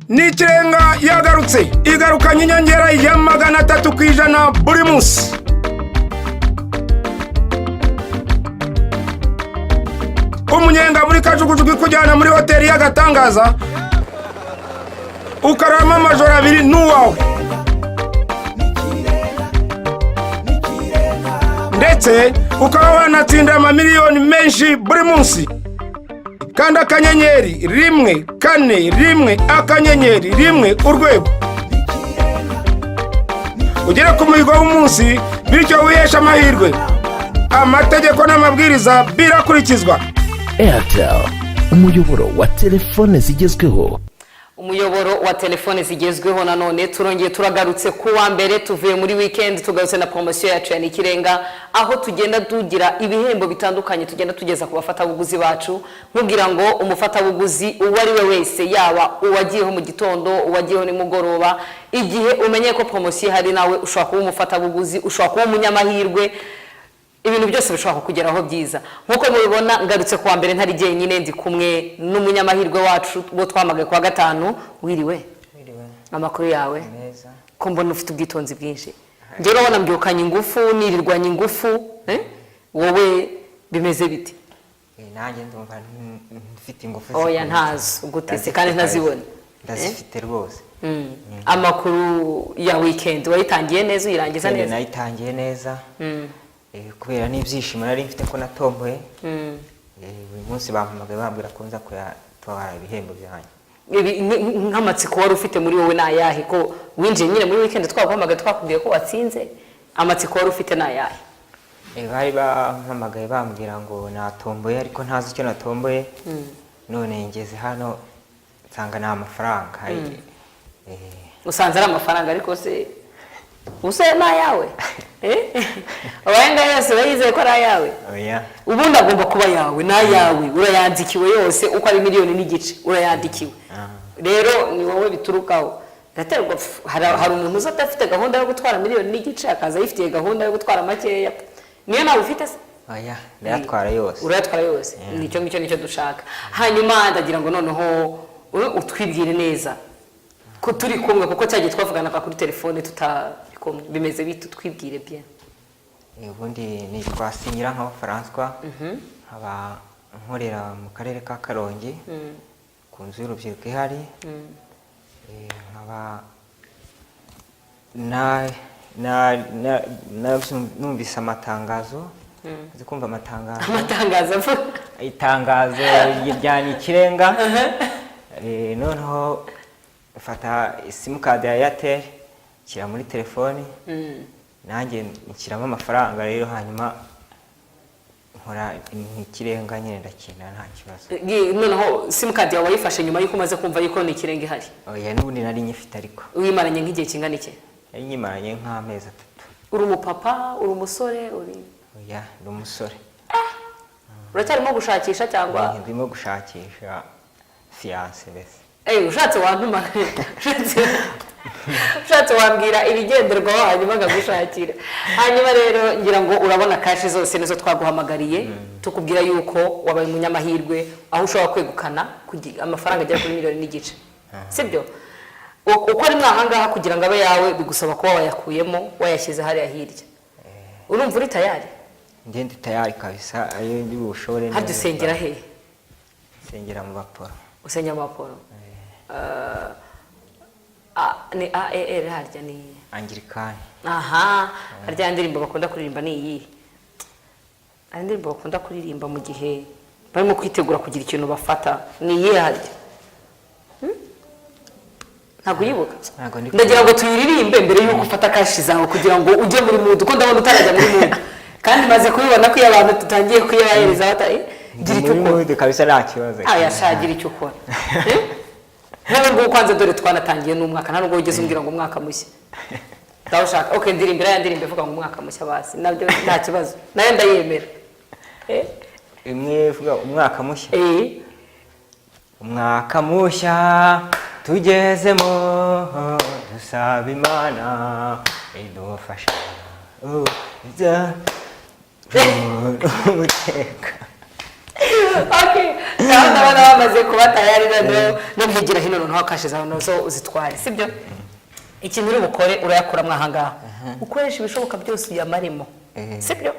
n'ikirenga yagarutse igarukanye inyongera ya 300 kw'ijana buri munsi. Umunyenga muri kajugujugu kujyana muri hoteli y'agatangaza ukarama amajoro 2 n'uwawe, ndetse ukaba wanatsinda amamiliyoni menshi buri munsi. Kanda akanyenyeri 141 akanyenyeri 1 urwego ugere ku muhigo w'umunsi, bityo wihesha amahirwe. Amategeko n'amabwiriza birakurikizwa. Airtel, umuyoboro wa telefone zigezweho. Umuyoboro wa telefone zigezweho nanone turongeye turagarutse ku wa mbere, tuvuye muri weekend tugarutse na promotion yacu ya Nikirenga, aho tugenda tugira ibihembo bitandukanye tugenda tugeza ku bafatabuguzi bacu. Nkubwira ngo umufatabuguzi uwo ari we wese, yaba uwagiyeho mu gitondo, uwagiyeho ni mugoroba, igihe umenye ko promotion hari nawe ushobora kuba umufatabuguzi, ushobora kuba umunyamahirwe, ibintu byose bishobora kugeraho byiza. Nkuko mubibona ngarutse ku wa mbere ntari giye nyine ndi kumwe n'umunyamahirwe wacu bo twamagaye kwa gatanu. Wiriwe amakuru yawe neza ko mbona ufite ubwitonzi bwinshi. Ngiye urabona mbyukanye ingufu, nirirwanye ingufu, wowe bimeze biti? Nanjye ndumva mfite ingufu. Oya ntazo gutese kandi ntazibona. Ndazifite rwose. Amakuru ya weekend wayitangiye neza, uyirangiza neza? Nayitangiye neza. Kubera n'ibyishimo nari mfite ko natomboye. Uyu munsi bampamagaye bambwira ko nza kuyatwara ibihembo byanjye. Nk'amatsiko wari ufite muri wowe nayahe ko winjiye nyine muri weekend twaguhamagaye twakubwiye ko watsinze? Amatsiko wari ufite nayahe? Bari bampamagaye bambwira ngo natomboye ariko ntazi icyo natomboye. None ngeze hano nsanga na amafaranga. Usanze ari amafaranga ariko se usaye nayawe? Abayenga yose bayizeye ko ari ayawe? Oya. Ubundi agomba kuba yawe, nayawe urayandikiwe yose uko ari miliyoni n'igice urayandikiwe. Rero ni wowe biturukaho. Ndaterwa hari umuntu uzatafite gahunda yo gutwara miliyoni n'igice akaza yifitiye gahunda yo gutwara makeya. Niyo nawe ufite se? Oya, ndayatwara yose. Urayatwara yose. Nicyo dushaka. Hanyuma ndagira ngo noneho utwibwire neza ko turi kumwe, kuko cyagiye twavugana kuri telefone tutabikomwe. Bimeze bite twibwire bien? Ubundi ni twasinyira nka François. Aba nkorera mu karere ka Karongi. Ku nzu y'urubyiruko ihari. Nkaba numvise amatangazo. Uzi kumva amatangazo? Itangazo rya Nikirenga. Noneho fata simukadi ya Airtel kira muri telefone. Nanjye nshyiramo amafaranga rero, hanyuma nkora Nikirenga nyine ndakina nta kibazo. Noneho simukadi yawe wayifashe nyuma yuko umaze kumva yuko Nikirenga ihari? Oya, n'ubundi nari nyifite ariko. Uyimaranye nk'igihe kingana iki? Nari nyimaranye nk'amezi 3. Uri umupapa, uri umusore, uri? Oya, ndi umusore. Uracyarimo gushakisha cyangwa? Ndimo gushakisha fiancé bese. Ushatse wantuma. Ushatse wambwira ibigenderwaho hanyuma ngagushakira. Hanyuma rero ngira ngo urabona kashi zose nizo twaguhamagariye tukubwira yuko wabaye umunyamahirwe, aho ushobora kwegukana amafaranga agera kuri miliyoni n'igice. Sibyo? Uko ari mwahangaha kugira ngo abe yawe bigusaba kuba wayakuyemo, wayashyize hariya hirya. Urumva uri tayari? Ndi tayari kabisa, ayo ndi bushore. Hadi usengera he? Sengera mu Baporo. Usenya mu Baporo? Ni AER harya ni Anglikani. Aha, harya ndirimbo bakunda kuririmba ni iyi. Ndirimbo bakunda kuririmba mu gihe barimo kwitegura kugira ikintu bafata ni iyi harya. Ntago yibuka? Ndagira ngo tuyiririmbe mbere yuko ufata kashi zawe kugira ngo ujye muri mood, uko ndabona utarajya muri mood. Kandi maze kubibona ko abantu tutangiye kuyahereza batari gira icyo ukora. Kabisa nta kibazo. Yashagira icyo ukora. Ntabwo kwanza dore twanatangiye n'umwaka, nta nubwo ugeze umbwira ngo umwaka mushya. Ndawushaka. Okay, ndirimbira ya ndirimbe vuga ngo umwaka mushya basi. Nabyo nta kibazo. Nayo ndayemera. Imwe vuga umwaka mushya. Umwaka mushya tugezemo, dusaba Imana idufasha. Uteka Okay, ndabona bamaze kuba tayari no mwigira hino noneho kashe zawe nazo uzitware sibyo ikintu uri bukore urayakura mwahangaha ukoresha ibishoboka byose uyamarimo sibyo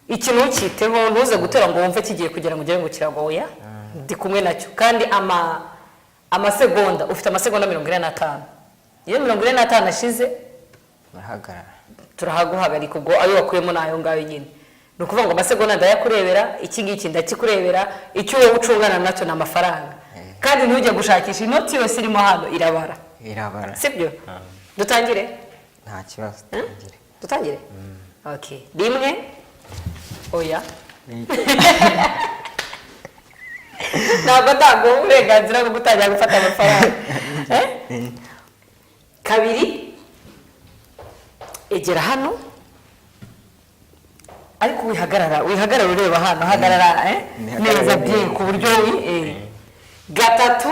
ikintu ukiteho ntuze gutera ngo wumve kigiye kugira ngo ugere ngo kiragoya ndi kumwe nacyo kandi amasegonda ufite amasegonda 45 iyo 45 ashize turahaguhagarika ubwo ayo wakuyemo nayo ngayo nyine no kuvuga ngo amasegonda ndayakurebera iki ngiki ndakikurebera icyo wowe ucungana nacyo na amafaranga kandi ntujye gushakisha inoti yose irimo hano irabara sibyo dutangire nta kibazo dutangire okay rimwe oya ntabwo ntabwo uburenganzira bwo gutangira gufata amafaranga kabiri egera hano ariko wihagarara ureba hano hagarara neza bien ku buryo gatatu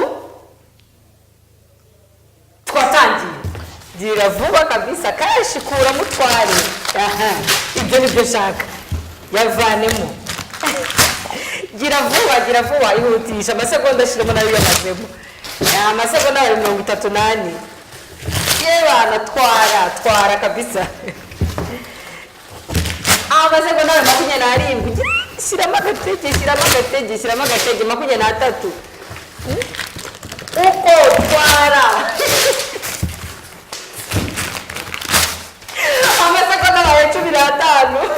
twatangiye gira vuba kabisa kashi kura mutware ibyo nibyo shaka yavanemo gira vuba ihutisha amasegonda ashiremo nayo yamazemo amasegonda 38 yebana twara kabisa amasegonda 27 shiramo agatege 23 uko twara amasegonda 15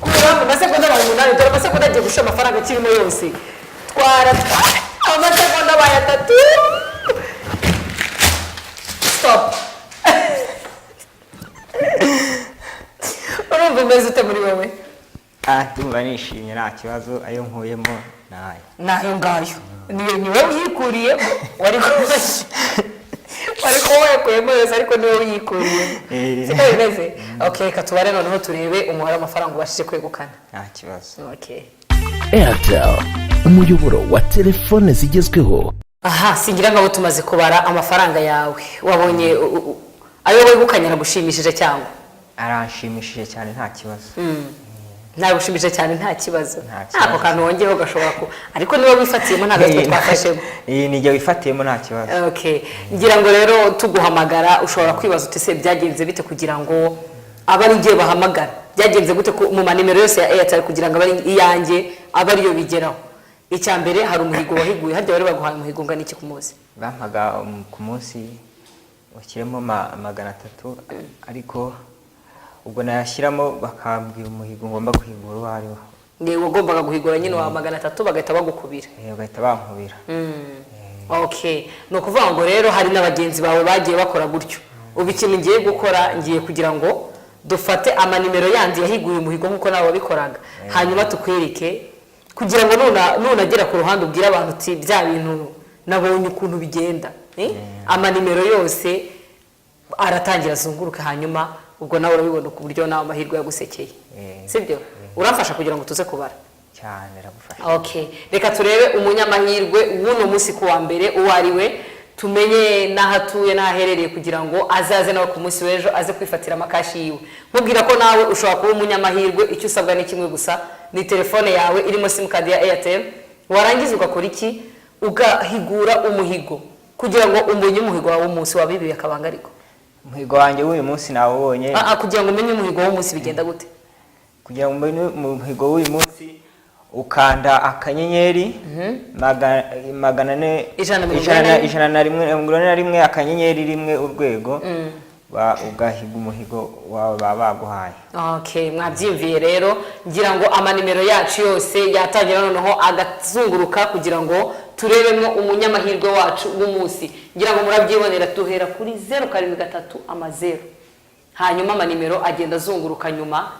kuramo amasegonda 8 dore amasegonda agiye gusha amafaranga kirimo yose twara amasegonda 3 stop urumva umeze ute muri wowe ndumva nishimye nta kibazo ayo nkuyemo nayo ngayo niwe uyikuriye wari wayakuyemo yose ariko niwe uyikuriye siko bimeze okay katubare noneho turebe umubare w'amafaranga ubashije kwegukana nta kibazo okay Airtel umuyoboro wa telefone zigezweho aha singira ngo tumaze kubara amafaranga yawe wabonye ayo wegukanye aragushimishije cyangwa aranshimishije cyane nta kibazo nagushimishije cyane nta kibazo nako kantu wongeyeho gashobora ko ariko niba wifatiyemo nta gatwe twafashemo nijye wifatiyemo nta kibazo okay ngira ngo rero tuguhamagara ushobora kwibaza uti se byagenze bite kugira ngo abari ngiye bahamagara byagenze gute mu manimero yose ya Airtel kugira ngo abari iyanjye abari yo bigeraho icyambere hari umuhigo wahiguye harya bari baguhaye umuhigo ngana iki ku munsi bampaga ku munsi ukiremo 300 ariko ubwo nayashyiramo bakambwira umuhigo ngomba guhigura uwo ariwo ngewe wagombaga guhigura nyine wa 300 bagahita bagukubira bagahita bankubira okay no kuvuga ngo rero hari n'abagenzi bawe bagiye bakora gutyo ubu ikintu ngiye gukora ngiye kugira ngo dufate amanimero yandi yahiguye umuhigo nkuko nawe wabikoraga hanyuma tukwereke kugira ngo nunagera ku ruhande ubwira abantu uti bya bintu nabonye ukuntu bigenda amanimero yose aratangira azunguruka hanyuma ubwo nawe urabibona ku buryo nawe amahirwe yagusekeye sibyo urafasha kugira ngo tuze kubara cyane ragufasha okay reka turebe umunyamahirwe w'uno munsi ku wa mbere uwo ari we tumenye n'ahatuye n'aherereye kugira ngo azaze nawe ku munsi w'ejo aze kwifatira amakashi yiwe mubwira ko nawe ushobora kuba umunyamahirwe icyo usabwa ni kimwe gusa ni telefone yawe irimo sim card ya Airtel warangiza ugakora iki ugahigura umuhigo kugira ngo umenye umuhigo wawe umunsi wabibiye akabanga ariko umuhigo wanjye w'uyu munsi nawubonye kugira ngo umenye umuhigo w'umunsi bigenda gute kugira ngo umenye umuhigo w'uyu munsi ukanda akanyenyeri magana ane ijana na rimwe akanyenyeri rimwe urwego ugahiga umuhigo wawe baba baguhaye okay mwabyimviye rero ngira ngo amanimero yacu yose yatangira noneho agazunguruka kugira ngo turebemo umunyamahirwe wacu w'umunsi ngira ngo murabyibonera tuhera kuri 073 hanyuma amanimero agenda azunguruka nyuma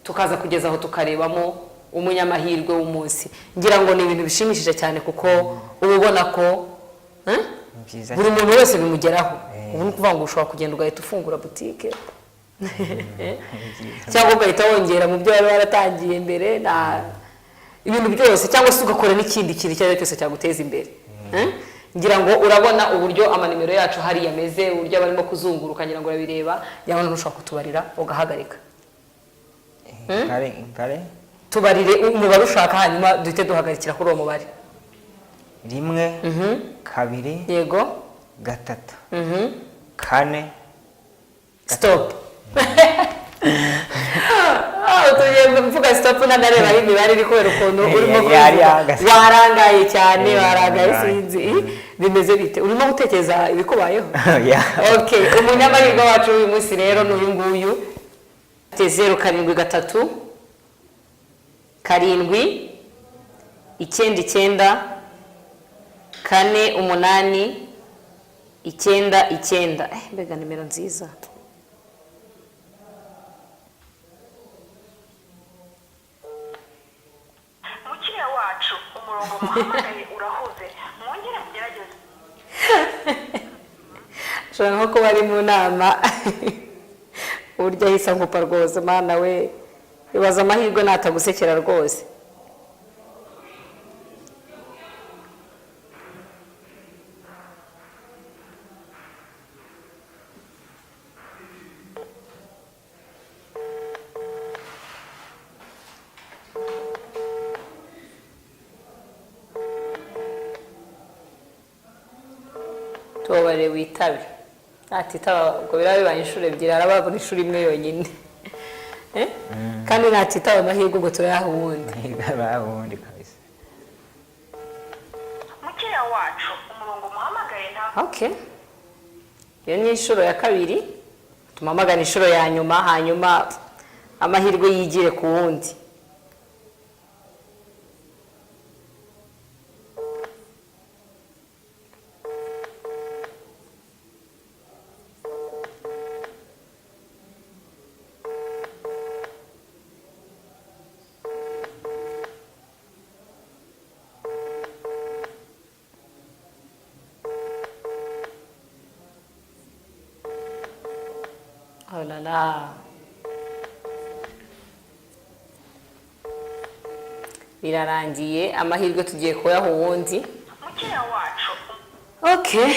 tukaza kugeza aho tukarebamo umunyamahirwe w'umunsi ngira ngo ni ibintu bishimishije cyane kuko ubona ko buri muntu wese bimugeraho ubu ni ukuvuga ngo ushobora kugenda ugahita ufungura butike cyangwa ugahita wongera mu byo wari waratangiye mbere ibintu byose cyangwa se ugakora n'ikindi kintu icyo ari cyo cyose cyaguteza imbere ngira ngo urabona uburyo amanimero yacu hari yameze uburyo barimo kuzunguruka ngira ngo urabireba yabona ushobora kutubarira ugahagarika inkare tubarire umubare ushaka hanyuma duhite duhagarikira kuri uwo mubare. 1 2 Yego. 3 4 Stop. Tugiye mvuga stop nanareba imibare iri kubera ukuntu urimo warangaye cyane warangaye sinzi bimeze bite urimo gutekereza ibikubayeho. Okay, umunyamahirwe wacu uyu munsi rero n'uyu nguyu 073 karindwi 99 4 8 9 mbega nimero nziza. Mukiriya wacu umurongo muhamagaye urahuze mwongere mugerageze. Shobora nko kuba ari mu nama uburyo ahise nkupa rwose mana we ibaza amahirwe natagusekera rwose. Tubabare witabe natitaba ubwo biraba bibaye inshuro ebyiri arababona inshuro imwe yonyine kandi natitaba amahirwe ubwo turayaha ubundi kabisa. Mukiriya wacu umurongo muhamagaye nta. Okay, iyo ni inshuro ya kabiri tumamagana inshuro ya nyuma hanyuma amahirwe yigire ku wundi. Oh la la. Birarangiye amahirwe tugiye kuyaha uwundi. Mukiriya wacu. Okay.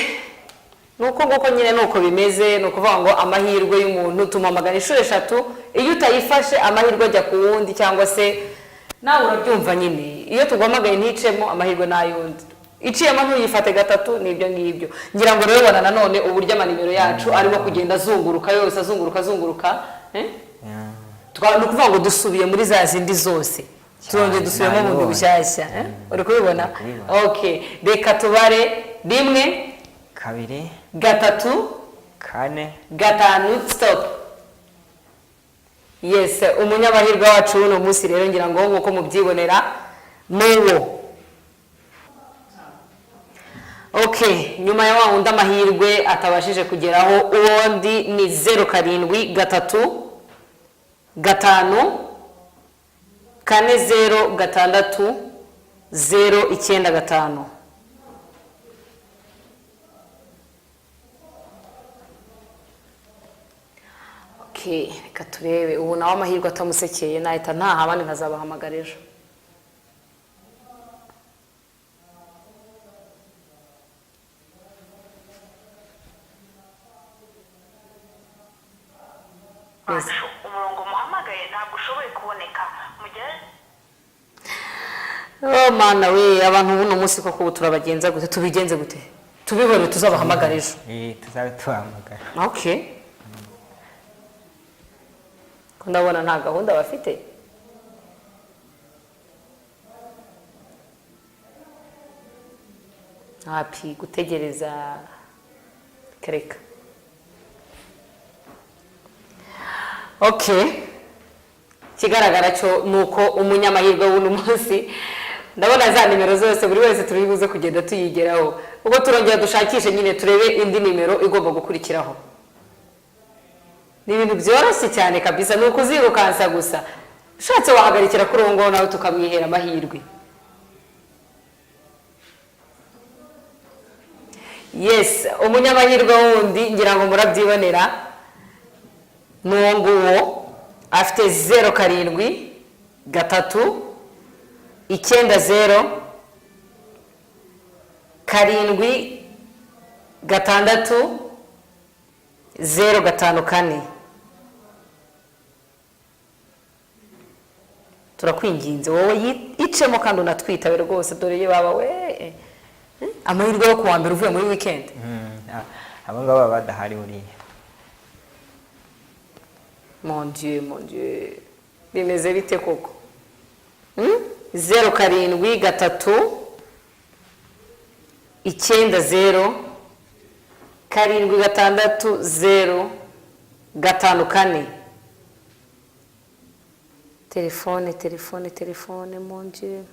Nuko nguko nyine nuko bimeze nukuvuga ngo amahirwe y'umuntu tumamagana inshuro 3 iyo utayifashe amahirwe ajya ku wundi cyangwa se nawe urabyumva nyine iyo tugwamagaye nticemo amahirwe n'ayundi. Iciyemo ntuyifate gatatu nibyo ngibyo. Ngira ngo rero bana none uburyo amanimero yacu arimo kugenda azunguruka yose azunguruka nukuvuga ngo dusubiye muri za zindi zose turongeye dusubiyemo mu bundi bushyashya uri kubibona. Okay, reka tubare 1 2 3 4 5 stop. Yes, umunyamahirwe wacu uno munsi rero ngira ngo nkuko mubyibonera muwo. Okay, nyuma ya wundi amahirwe atabashije kugeraho uwundi ni 07 3 5 40 6 095. Okay, reka turebe ubu nawe amahirwe atamusekeye nahita ntaha abandi nkazabahamagara ejo. Umurongo muhamagaye ntabwo ushoboye kuboneka mugere. Oh mana we abantu buno munsi koko ubu turabagenza gute tubigenze gute tubibone tuzabahamagara ejo. Tuzabe tuhamagara. Okay, ko ndabona nta gahunda bafite. Happy gutegereza kereka. Okay, kigaragara cyo nuko umunyamahirwe w'uno munsi ndabona za nimero zose buri wese turibuze kugenda tuyigeraho ubwo turongera dushakishe nyine turebe indi nimero igomba gukurikiraho. Ni ibintu byoroshye cyane kabisa nuko uzirukansa gusa ushatse wahagarikira kuri uwo ngo nawe tukamwihera amahirwe. Yes, umunyamahirwe wundi ngira ngo murabyibonera n'uwo nguwo afite 07 3 90 7 6 054. turakwinginze wowe icemo kandi unatwitabe rwose dore ye baba we amahirwe yo kuwa mbere uvuye muri weekend. abo ngabo baba badahari buriya. Mon Dieu bimeze bite koko? 07 3 9 0 7 6 4 telefone mon Dieu.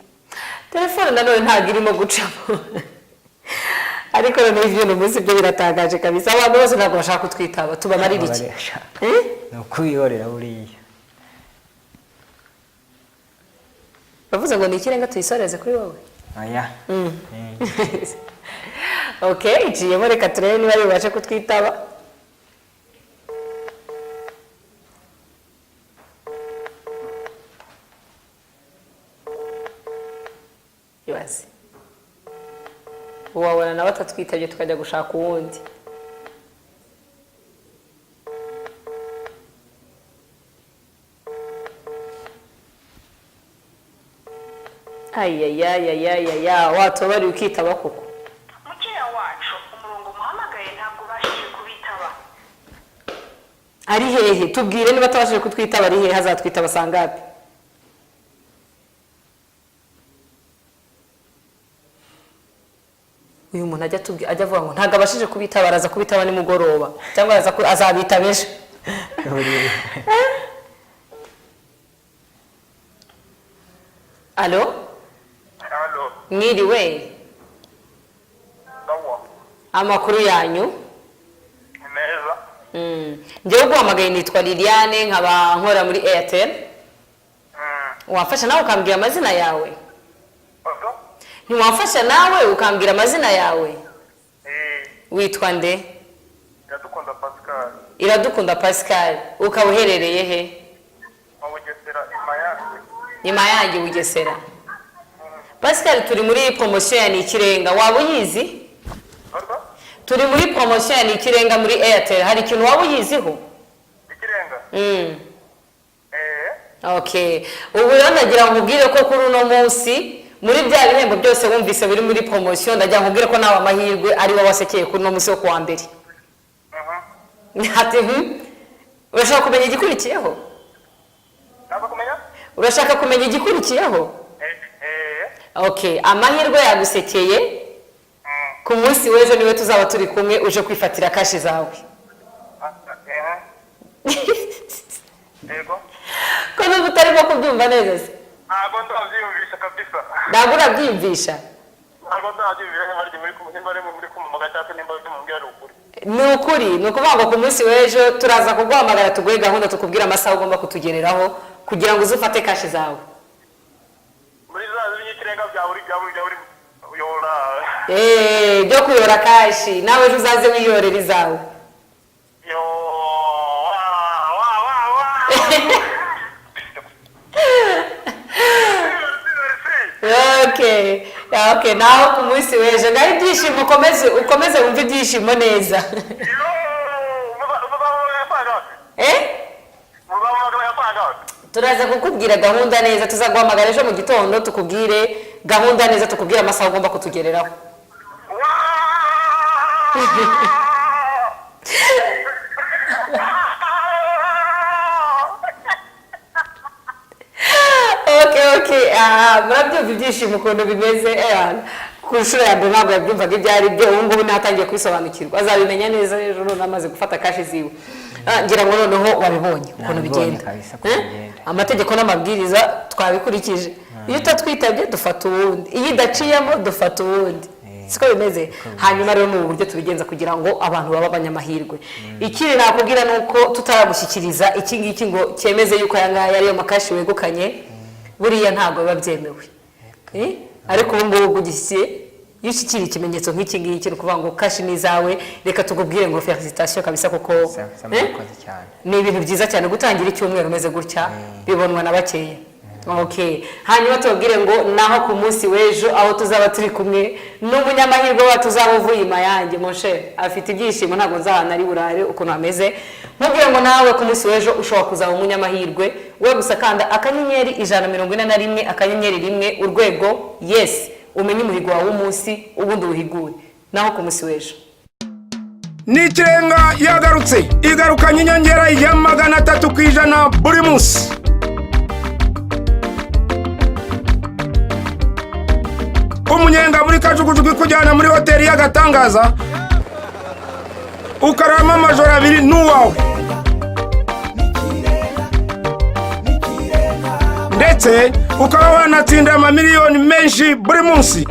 Telefone nanone ntabwo irimo gucamo ariko rero ibyo munsi byo biratangaje kabisa abantu bose ntabwo bashaka kutwitaba tubamarira iki no kuyorera buriya. bavuze ngo ni ikirenga tuyisoreze kuri wowe. Aya. Okay, iciyemo reka turebe niba bibashe kutwitaba. Ibaze wabona na batatwitabye tukajya gushaka uwundi. Ayayayayaya watobari ukitaba koko. mukiriya wacu umurongo muhamagaye ntabwo ubashije kubitaba. Ari hehe tubwire niba tabashije kutwitaba ari hehe hazatwitaba sangapi? Uyu muntu ajya avuga ngo ntago abashije kubitaba araza kubitaba ni mugoroba cyangwa azabitaba ejo. Alo? Halo, Mwiriwe sawa, amakuru yanyu? neza. Njyewe guhamagaye nitwa Liliane nkaba nkora muri Airtel. Wamfasha nawe ukambwira amazina yawe? Ozo? Ntiwamfasha nawe ukambwira amazina yawe? Witwa nde? Iradukunda Pascal. Iradukunda Pascal. Ukaba uherereye he? Mu Bugesera Imayange. Imayange Bugesera. Pascal turi muri promotion ya Nikirenga. Waba uyizi? Ozo? Turi muri promotion ya Nikirenga muri Airtel. Hari ikintu waba uyiziho? Ikirenga? Okay. Ubu rero ndagira ngo ubwire ko kuri uno munsi muri bya bihembo byose wumvise biri muri promotion ndagira ngo ubwire ko nawe amahirwe ari wowe wasekeye kuri uno munsi wo kuwa mbere. Ati urashaka kumenya igikurikiyeho? Ntabwo kumenya? Urashaka kumenya igikurikiyeho? Okay, amahirwe yagusekeye. Ku munsi w'ejo niwe tuzaba turi kumwe uje kwifatira kashi zawe. Yego. Ko n'ubu utarimo kubyumva neza se? Ntabwo ndabyiyumvisha kabisa. Ntabwo urabyiyumvisha? Ntabwo ndabyiyumvisha nimba ari muri kumamaga cyangwa nimba ari mu mbwira ukuri. Ni ukuri, ni ukuvuga ngo ku munsi w'ejo turaza kuguhamagara tuguhe gahunda tukubwira amasaha ugomba kutugereraho kugira ngo uzufate kashi zawe. Muri za z'Ikirenga bya buri uyora. Byo kuyora kashi nawe ejo uzaze wiyorera izawe. Yo. Okay, naho ku munsi w'ejo ngaho ibyishimo ukomeze wumve ibyishimo neza. Turaza kukubwira gahunda neza tuzaguhamagara ejo mu gitondo tukubwire gahunda neza tukubwire amasaha ugomba kutugereraho. Okay. Murabyumva ibyishimo ukuntu bimeze ku nshuro ya mbere ntabwo yabyumvaga ibyo ari byo ubu ngubu natangiye kwisobanukirwa azabimenya neza ejo namaze gufata kashi ziwe. Ngira ngo noneho wabibonye ukuntu bigenda. Amategeko n'amabwiriza twabikurikije. Iyo utatwitabye dufata uwundi, iyo idaciyemo dufata uwundi. Siko bimeze. Hanyuma rero mu buryo tubigenza kugira ngo abantu baba abanyamahirwe. Ikiri nakubwira nuko tutaragushyikiriza iki ngiki ngo cyemeze yuko yangaya ariyo makashi wegukanye buriya ntabwo biba byemewe. Ariko ubu ngubu gugishye iyo ushyikira ikimenyetso nk'iki ngiki no kuvuga ngo kashi ni zawe reka tugubwire ngo felicitation kabisa kuko ni ibintu byiza cyane gutangira icyumweru umeze gutya bibonwa na bakeya. Okay, hanyuma tubabwire ngo naho ku munsi w'ejo aho tuzaba turi kumwe n'umunyamahirwe wacu uzaba uvuye Imayange Monshe afite ibyishimo ntabwo nzahana ari burare ukuntu ameze. Mubwire ngo nawe ku munsi w'ejo ushobora kuzaba umunyamahirwe we gusa kanda akanyenyeri 141 akanyenyeri 1 urwego yes umenye umuhigo wawe w'umunsi ubundi uhigure naho ku munsi w'ejo. n'ikirenga yagarutse igarukanye inyongera ya 300% buri munsi. umunyenga muri kajugujugu kujyana muri hoteli y'agatangaza ukarama amajoro 2 n'uwawe, ndetse ukaba wanatsinda amamiliyoni menshi buri munsi.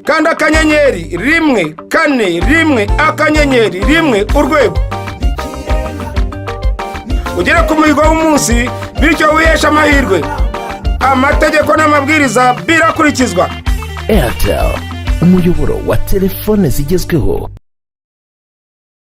kandi akanyenyeri 141 akanyenyeri 1 urwego ugere ku muhigo w'umunsi, bityo wihesha amahirwe. amategeko n'amabwiriza birakurikizwa. Airtel, umuyoboro wa telefone zigezweho.